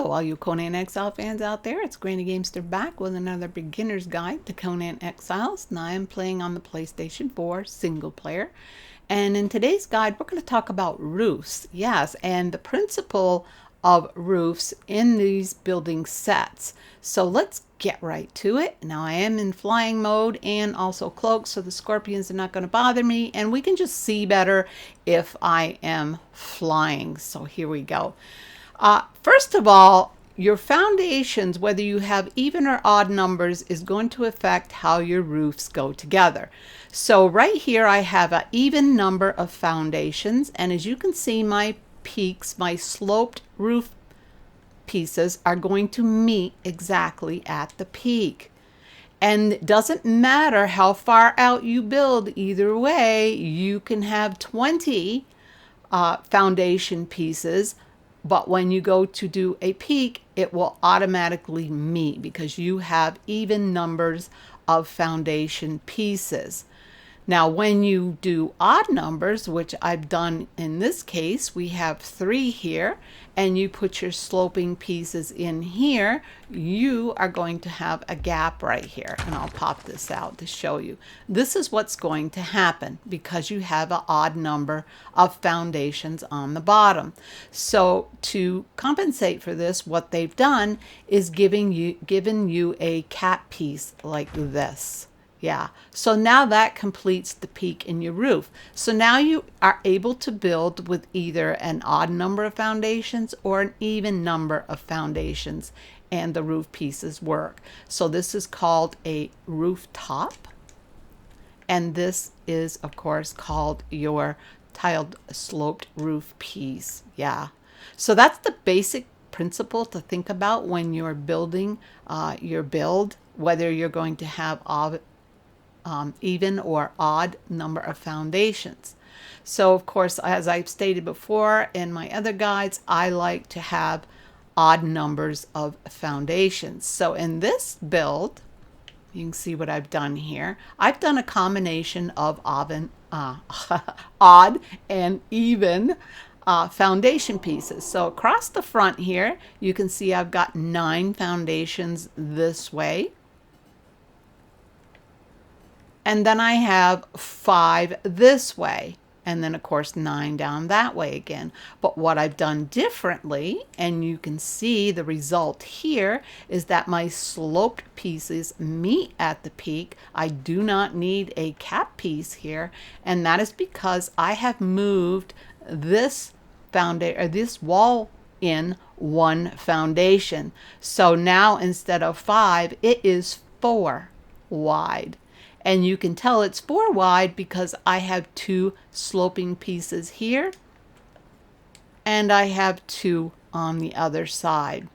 Hello, all you Conan Exile fans out there. It's Granny Gamester back with another beginner's guide to Conan Exiles. Now I'm playing on the PlayStation 4 single player. And in today's guide, we're going to talk about roofs. Yes, and the principle of roofs in these building sets. So let's get right to it. Now I am in flying mode and also cloaked, so the scorpions are not going to bother me. And we can just see better if I am flying. So here we go. First of all, your foundations, whether you have even or odd numbers, is going to affect how your roofs go together. So right here I have an even number of foundations, and as you can see, my peaks, my sloped roof pieces are going to meet exactly at the peak. And it doesn't matter how far out you build, either way, you can have 20 foundation pieces. But when you go to do a peak, it will automatically meet because you have even numbers of foundation pieces. Now, when you do odd numbers, which I've done in this case, we have 3 here, and you put your sloping pieces in here, you are going to have a gap right here. And I'll pop this out to show you. This is what's going to happen because you have an odd number of foundations on the bottom. So to compensate for this, what they've done is given you a cap piece like this. Yeah, so now that completes the peak in your roof. So now you are able to build with either an odd number of foundations or an even number of foundations, and the roof pieces work. So this is called a rooftop, and this is, of course, called your tiled sloped roof piece. Yeah, so that's the basic principle to think about when you're building your build, whether you're going to have even or odd number of foundations. So of course, as I've stated before in my other guides, I like to have odd numbers of foundations. So in this build, you can see what I've done here. I've done a combination of odd and even foundation pieces. So across the front here, you can see I've got 9 foundations this way. And then I have 5 this way. And then, of course, 9 down that way again. But what I've done differently, and you can see the result here, is that my sloped pieces meet at the peak. I do not need a cap piece here. And that is because I have moved this wall in 1 foundation. So now instead of 5, it is 4 wide. And you can tell it's 4 wide because I have 2 sloping pieces here, and I have 2 on the other side.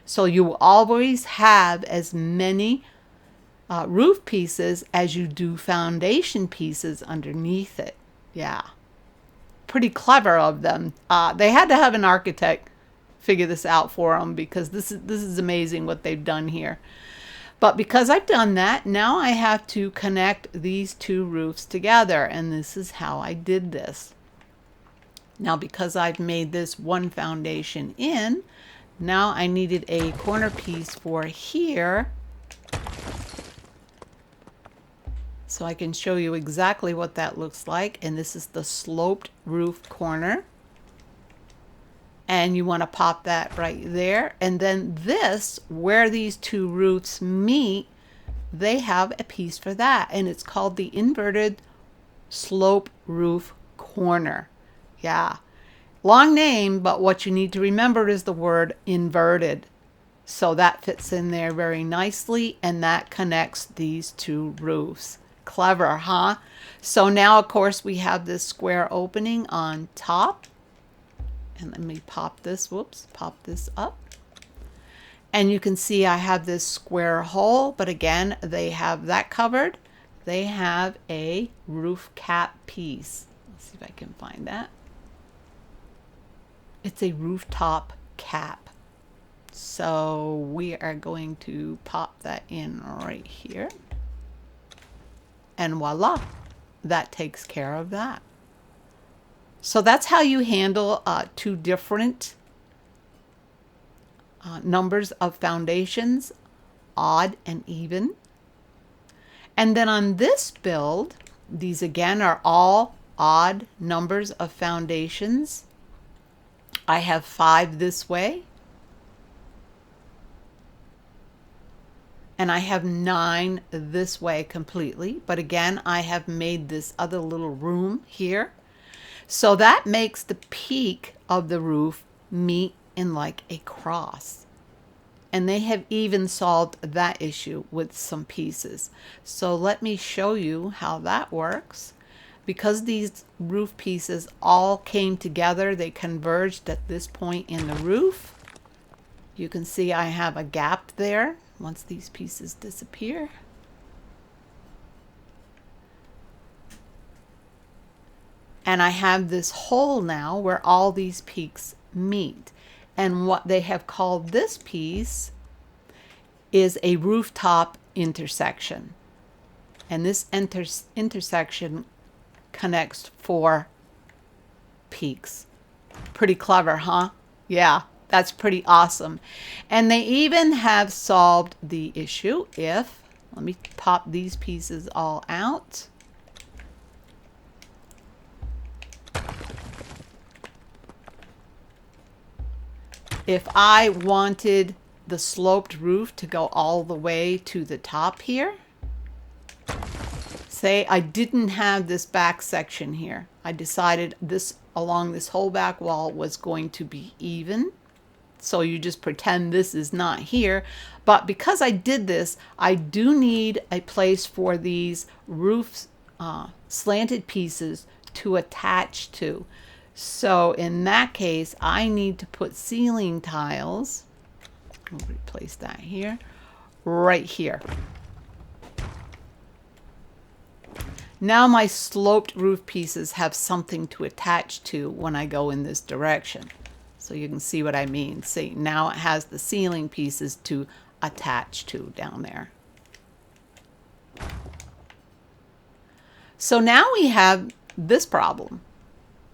So you will always have as many roof pieces as you do foundation pieces underneath it. Yeah, pretty clever of them. They had to have an architect figure this out for them because this is amazing what they've done here. But because I've done that, now I have to connect these 2 roofs together, and this is how I did this. Now, because I've made this 1 foundation in, now I needed a corner piece for here, so I can show you exactly what that looks like. And this is the sloped roof corner. And you want to pop that right there. And then this, where these 2 roofs meet, they have a piece for that. And it's called the inverted slope roof corner. Yeah. Long name, but what you need to remember is the word inverted. So that fits in there very nicely, and that connects these 2 roofs. Clever, huh? So now, of course, we have this square opening on top. And let me pop this up. And you can see I have this square hole, but again, they have that covered. They have a roof cap piece. Let's see if I can find that. It's a rooftop cap. So we are going to pop that in right here. And voila, that takes care of that. So that's how you handle 2 different numbers of foundations, odd and even. And then on this build, these again are all odd numbers of foundations. I have 5 this way, and I have 9 this way completely. But again, I have made this other little room here. So that makes the peak of the roof meet in like a cross. And they have even solved that issue with some pieces. So let me show you how that works. Because these roof pieces all came together, they converged at this point in the roof. You can see I have a gap there once these pieces disappear. And I have this hole now where all these peaks meet. And what they have called this piece is a rooftop intersection. And this intersection connects 4 peaks. Pretty clever, huh? Yeah, that's pretty awesome. And they even have solved the issue if, let me pop these pieces all out. If I wanted the sloped roof to go all the way to the top here, say I didn't have this back section here. I decided this along this whole back wall was going to be even. So you just pretend this is not here. But because I did this, I do need a place for these roof slanted pieces to attach to. So in that case, I need to put ceiling tiles. I'll replace that here, right here. Now my sloped roof pieces have something to attach to when I go in this direction. So you can see what I mean. See, now it has the ceiling pieces to attach to down there. So now we have this problem.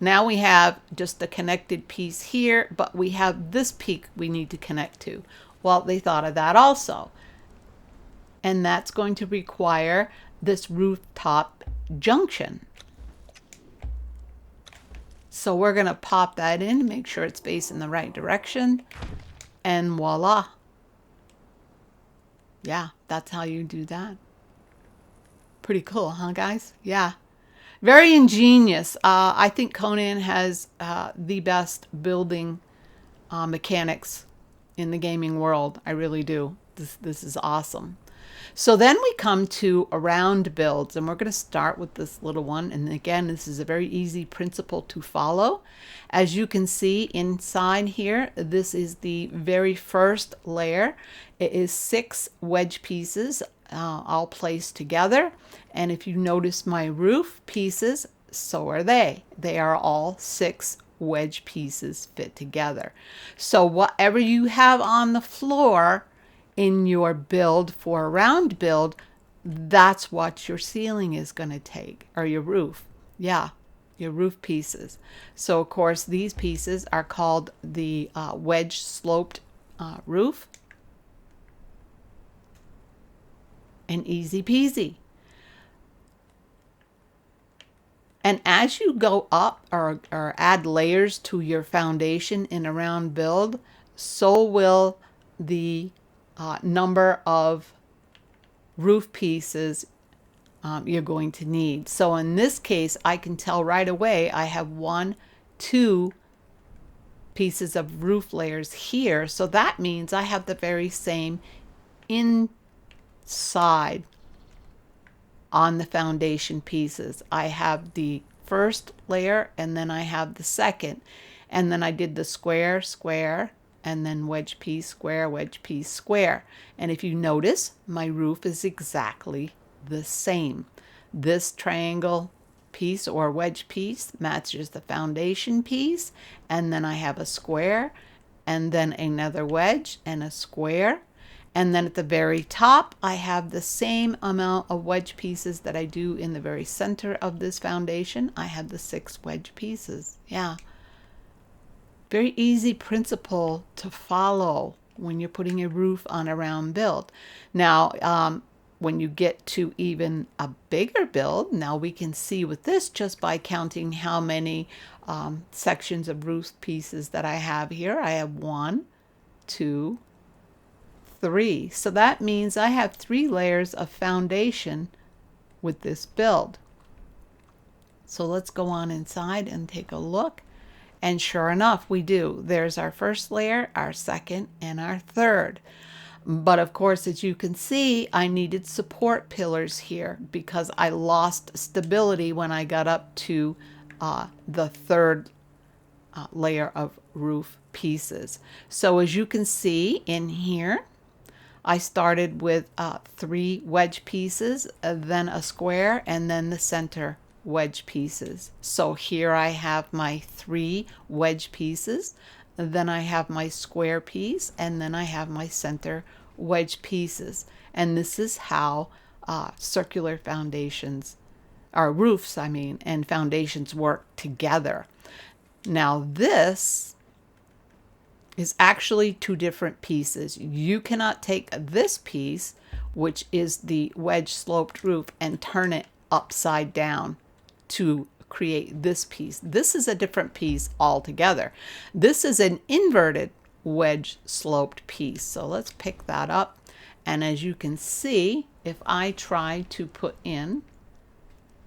Now we have just a connected piece here, but we have this peak we need to connect to. Well, they thought of that also. And that's going to require this rooftop junction. So we're going to pop that in to make sure it's facing the right direction. And voila. Yeah, that's how you do that. Pretty cool, huh, guys? Yeah. Very ingenious. I think Conan has the best building mechanics in the gaming world. I really do. This is awesome. So then we come to around builds, and we're going to start with this little one. And again, this is a very easy principle to follow. As you can see inside here, this is the very first layer. It is 6 wedge pieces all placed together. And if you notice my roof pieces, so are they. They are all 6 wedge pieces fit together. So whatever you have on the floor in your build for a round build, that's what your ceiling is going to take, or your roof. Yeah, your roof pieces. So of course these pieces are called the wedge sloped roof. And easy peasy. And as you go up or add layers to your foundation in a round build, so will the number of roof pieces you're going to need. So in this case, I can tell right away I have 1, 2 pieces of roof layers here. So that means I have the very same inside on the foundation pieces. I have the first layer, and then I have the second, and then I did the square, square, and then wedge piece, square, wedge piece, square. And if you notice, my roof is exactly the same. This triangle piece or wedge piece matches the foundation piece, and then I have a square, and then another wedge and a square. And then at the very top, I have the same amount of wedge pieces that I do in the very center of this foundation. I have the 6 wedge pieces. Yeah. Very easy principle to follow when you're putting a roof on a round build. Now, when you get to even a bigger build, now we can see with this just by counting how many sections of roof pieces that I have here. I have 1, 2, 3. So that means I have 3 layers of foundation with this build. So let's go on inside and take a look. And sure enough, we do. There's our first layer, our second, and our third. But of course, as you can see, I needed support pillars here because I lost stability when I got up to the third layer of roof pieces. So as you can see in here, I started with 3 wedge pieces, then a square, and then the center wedge pieces. So here I have my 3 wedge pieces, then I have my square piece, and then I have my center wedge pieces. And this is how circular foundations, or roofs, I mean, and foundations work together. Now this is actually 2 different pieces. You cannot take this piece, which is the wedge sloped roof, and turn it upside down to create this piece. This is a different piece altogether. This is an inverted wedge sloped piece. So let's pick that up. And as you can see, if I try to put in,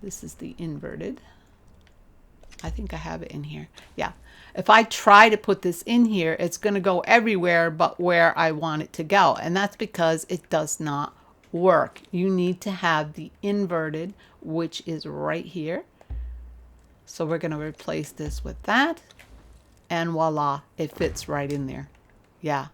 this is the inverted. I think I have it in here. Yeah. If I try to put this in here, it's going to go everywhere but where I want it to go. And that's because it does not work. You need to have the inverted, which is right here. So we're going to replace this with that. And voila, it fits right in there. Yeah.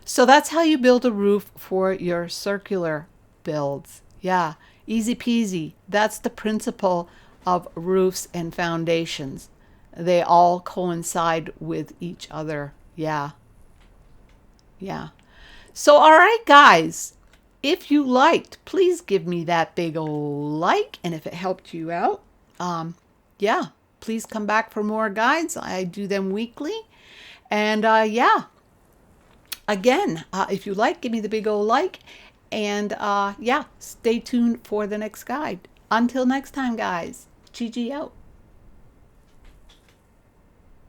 So that's how you build a roof for your circular builds. Yeah. Easy peasy. That's the principle of roofs and foundations. They all coincide with each other. Yeah. Yeah. So, all right, guys, if you liked, please give me that big old like. And if it helped you out, yeah, please come back for more guides. I do them weekly. And yeah, again, if you like, give me the big old like. And yeah, stay tuned for the next guide. Until next time, guys. GG out.